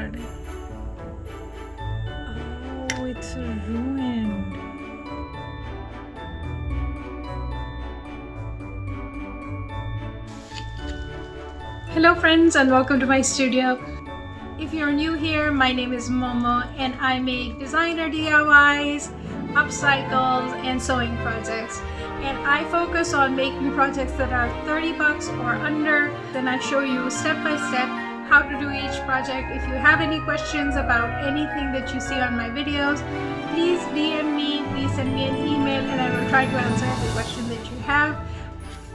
god. Oh, it's ruined. Hello friends and welcome to my studio. If you're new here, my name is Momo and I make designer DIYs, upcycles, and sewing projects. And I focus on making projects that are 30 bucks or under. Then I show you step by step how to do each project. If you have any questions about anything that you see on my videos, please DM me, please send me an email and I will try to answer every question that you have.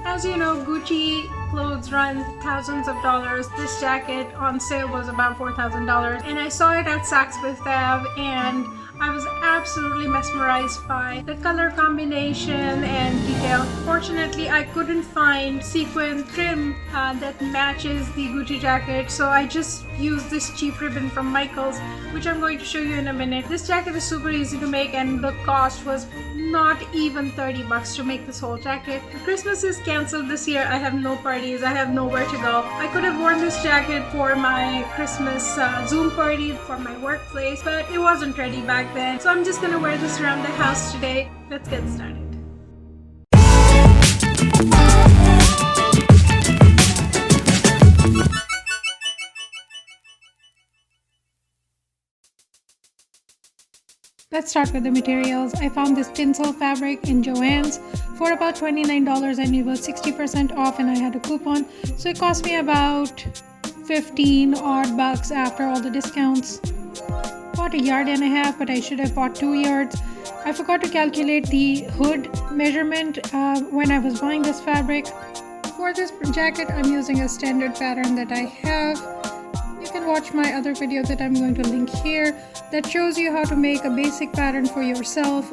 As you know, Gucci clothes run thousands of dollars. This jacket on sale was about $4,000 and I saw it at Saks Fifth Ave and I was absolutely mesmerized by the color combination and detail. Fortunately, I couldn't find sequin trim that matches the Gucci jacket, so I just used this cheap ribbon from Michaels, which I'm going to show you in a minute. This jacket is super easy to make and the cost was not even 30 bucks to make this whole jacket. Christmas is cancelled this year. I have no parties. I have nowhere to go. I could have worn this jacket for my Christmas Zoom party for my workplace, but it wasn't ready back then. So I'm just gonna wear this around the house today. Let's get started. Let's start with the materials. I found this Tinsel fabric in JoAnns for about $29 and it was 60% off and I had a coupon. So it cost me about 15 odd bucks after all the discounts. Bought 1.5 yards, but I should have bought 2 yards. I forgot to calculate the hood measurement when I was buying this fabric. For this jacket, I'm using a standard pattern that I have. You can watch my other video that I'm going to link here that shows you how to make a basic pattern for yourself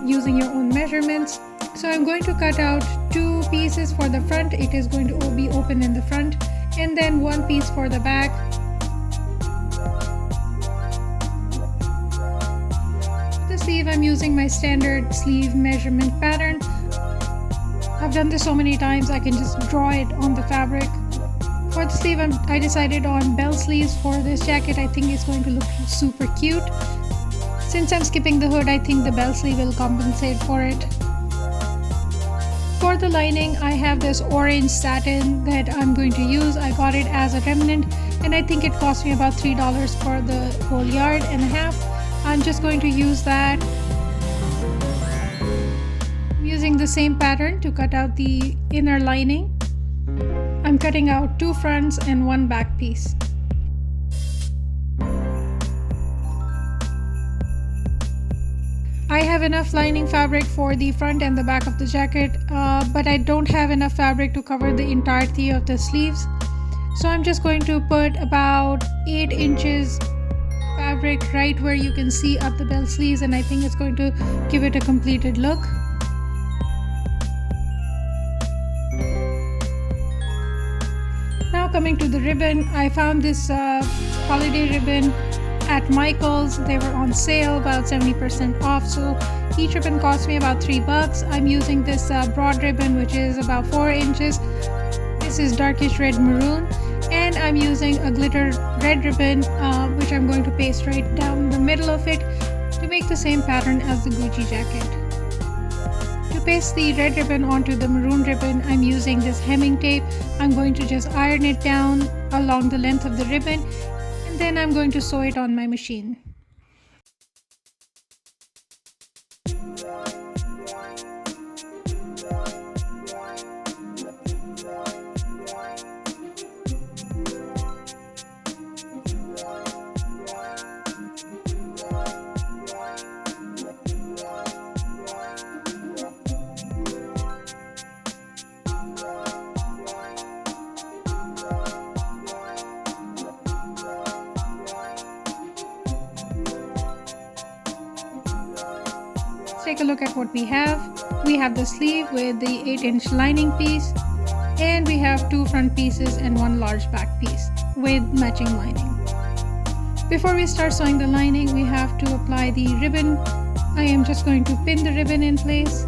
using your own measurements. So I'm going to cut out 2 pieces for the front. It is going to be open in the front and then 1 piece for the back. The sleeve, I'm using my standard sleeve measurement pattern. I've done this so many times I can just draw it on the fabric. For the sleeve, I decided on bell sleeves for this jacket. I think it's going to look super cute. Since I'm skipping the hood, I think the bell sleeve will compensate for it. For the lining, I have this orange satin that I'm going to use. I got it as a remnant and I think it cost me about $3 for the whole 1.5 yards. I'm just going to use that. I'm using the same pattern to cut out the inner lining. I'm cutting out 2 fronts and 1 back piece. I have enough lining fabric for the front and the back of the jacket, but I don't have enough fabric to cover the entirety of the sleeves. So I'm just going to put about 8 inches fabric right where you can see up the bell sleeves, and I think it's going to give it a completed look. Now coming to the ribbon, I found this holiday ribbon at Michaels. They were on sale, about 70% off, so each ribbon cost me about 3 bucks. I'm using this broad ribbon, which is about 4 inches. This is darkish red maroon, and I'm using a glitter red ribbon, which I'm going to paste right down the middle of it to make the same pattern as the Gucci jacket. To paste the red ribbon onto the maroon ribbon, I'm using this hemming tape. I'm going to just iron it down along the length of the ribbon and then I'm going to sew it on my machine. Take a look at what we have. We have the sleeve with the 8-inch lining piece, and we have 2 front pieces and 1 large back piece with matching lining. Before we start sewing the lining, we have to apply the ribbon. I am just going to pin the ribbon in place.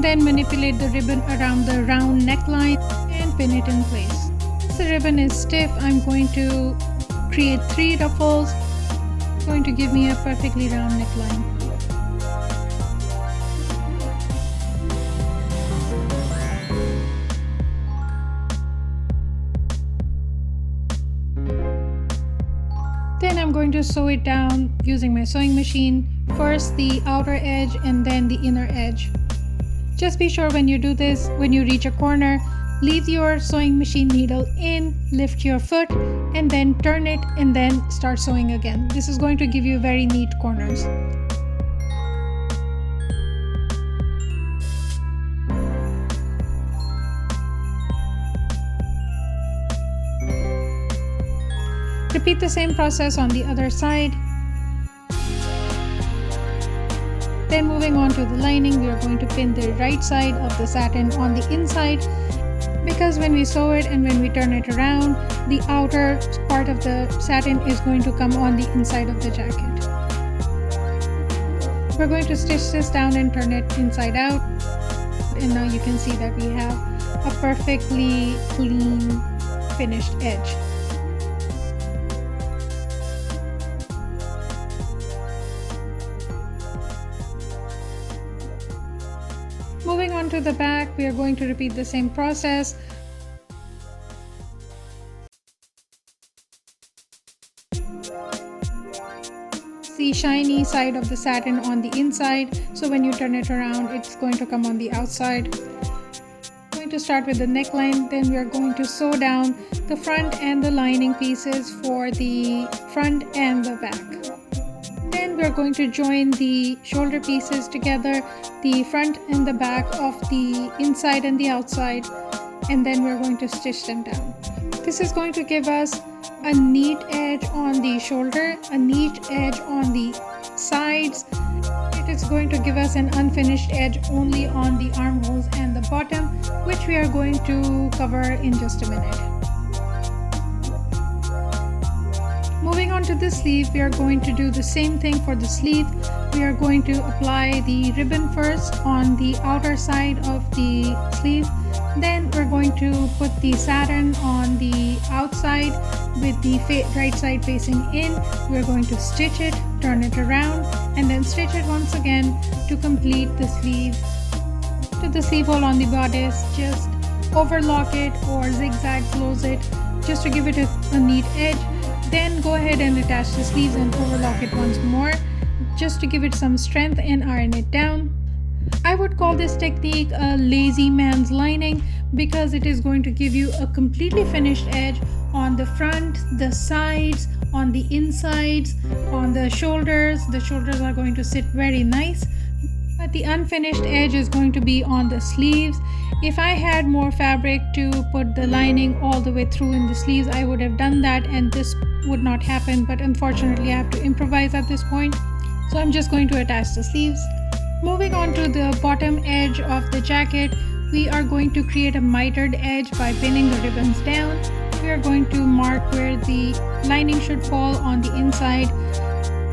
and then manipulate the ribbon around the round neckline and pin it in place. Since the ribbon is stiff, I'm going to create 3 ruffles. It's going to give me a perfectly round neckline. Then I'm going to sew it down using my sewing machine. First the outer edge and then the inner edge. Just be sure when you do this, when you reach a corner, leave your sewing machine needle in, lift your foot, and then turn it and then start sewing again. This is going to give you very neat corners. Repeat the same process on the other side. Then moving on to the lining, we are going to pin the right side of the satin on the inside, because when we sew it and when we turn it around, the outer part of the satin is going to come on the inside of the jacket. We're going to stitch this down and turn it inside out, and now you can see that we have a perfectly clean finished edge. Moving on to the back, we are going to repeat the same process. The shiny side of the satin on the inside, so when you turn it around, it's going to come on the outside. I'm going to start with the neckline, then we are going to sew down the front and the lining pieces for the front and the back. Then we're going to join the shoulder pieces together, the front and the back of the inside and the outside, and then we're going to stitch them down. This is going to give us a neat edge on the shoulder, a neat edge on the sides. It is going to give us an unfinished edge only on the armholes and the bottom, which we are going to cover in just a minute. Moving on to the sleeve, we are going to do the same thing for the sleeve. We are going to apply the ribbon first on the outer side of the sleeve. Then we're going to put the satin on the outside with the right side facing in. We're going to stitch it, turn it around, and then stitch it once again to complete the sleeve. To the sleeve hole on the bodice, just overlock it or zigzag close it just to give it a neat edge. Then go ahead and attach the sleeves and overlock it once more just to give it some strength and iron it down. I would call this technique a lazy man's lining because it is going to give you a completely finished edge on the front, the sides, on the insides, on the shoulders. The shoulders are going to sit very nice, but the unfinished edge is going to be on the sleeves. If I had more fabric to put the lining all the way through in the sleeves, I would have done that and this would not happen, but unfortunately I have to improvise at this point, so I'm just going to attach the sleeves. Moving on to the bottom edge of the jacket, we are going to create a mitered edge by pinning the ribbons down. We are going to mark where the lining should fall on the inside.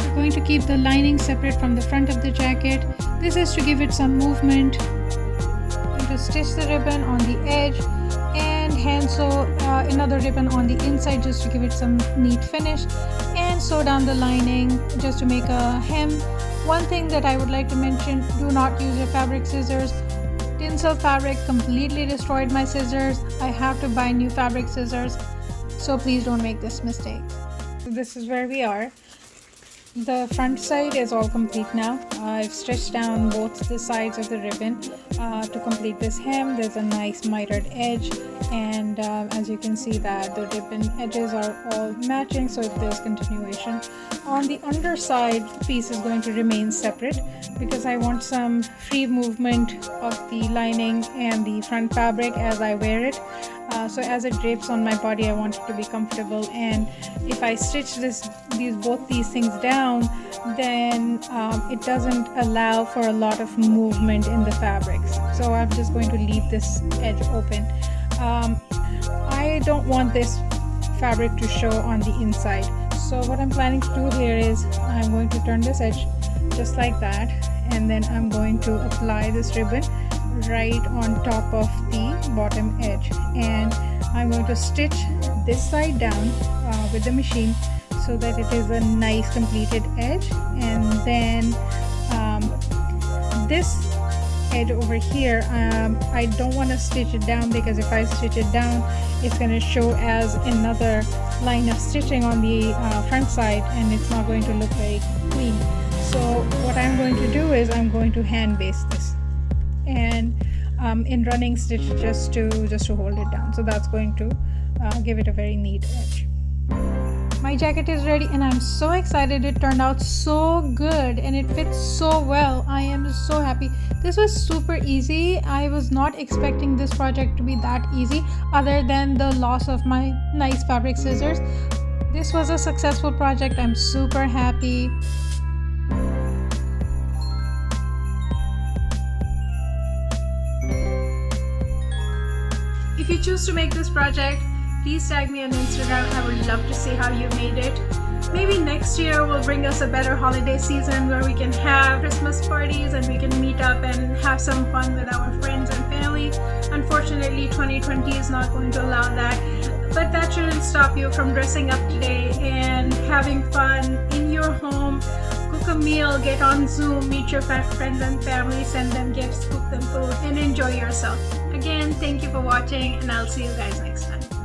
We're going to keep the lining separate from the front of the jacket. This is to give it some movement. I'm going to stitch the ribbon on the edge and hand sew another ribbon on the inside just to give it some neat finish, and sew down the lining just to make a hem. One thing that I would like to mention, do not use your fabric scissors. Tinsel fabric completely destroyed my scissors. I have to buy new fabric scissors, so please don't make this mistake. So this is where we are. The front side is all complete now. I've stitched down both the sides of the ribbon to complete this hem. There's a nice mitered edge, and as you can see that the ribbon edges are all matching, so there's continuation. On the underside, the piece is going to remain separate because I want some free movement of the lining and the front fabric as I wear it. So as it drapes on my body, I want it to be comfortable, and if I stitch both these things down, then it doesn't allow for a lot of movement in the fabrics. So I'm just going to leave this edge open. I don't want this fabric to show on the inside, so what I'm planning to do here is I'm going to turn this edge just like that, and then I'm going to apply this ribbon right on top of the bottom edge, and I'm going to stitch this side down with the machine so that it is a nice completed edge. And then this edge over here, I don't want to stitch it down, because if I stitch it down it's going to show as another line of stitching on the front side, and it's not going to look very clean. So what I'm going to do is I'm going to hand baste this, and in running stitch just to hold it down. So that's going to give it a very neat edge. My jacket is ready and I'm so excited. It turned out so good and it fits so well. I am so happy. This was super easy. I was not expecting this project to be that easy, other than the loss of my nice fabric scissors. This was a successful project. I'm super happy. If you choose to make this project, please tag me on Instagram. I would love to see how you made it. Maybe next year will bring us a better holiday season where we can have Christmas parties and we can meet up and have some fun with our friends and family. Unfortunately, 2020 is not going to allow that, but that shouldn't stop you from dressing up today and having fun in your home. Cook a meal, get on Zoom, meet your friends and family, send them gifts, cook them food, and enjoy yourself. Again, thank you for watching, and I'll see you guys next time.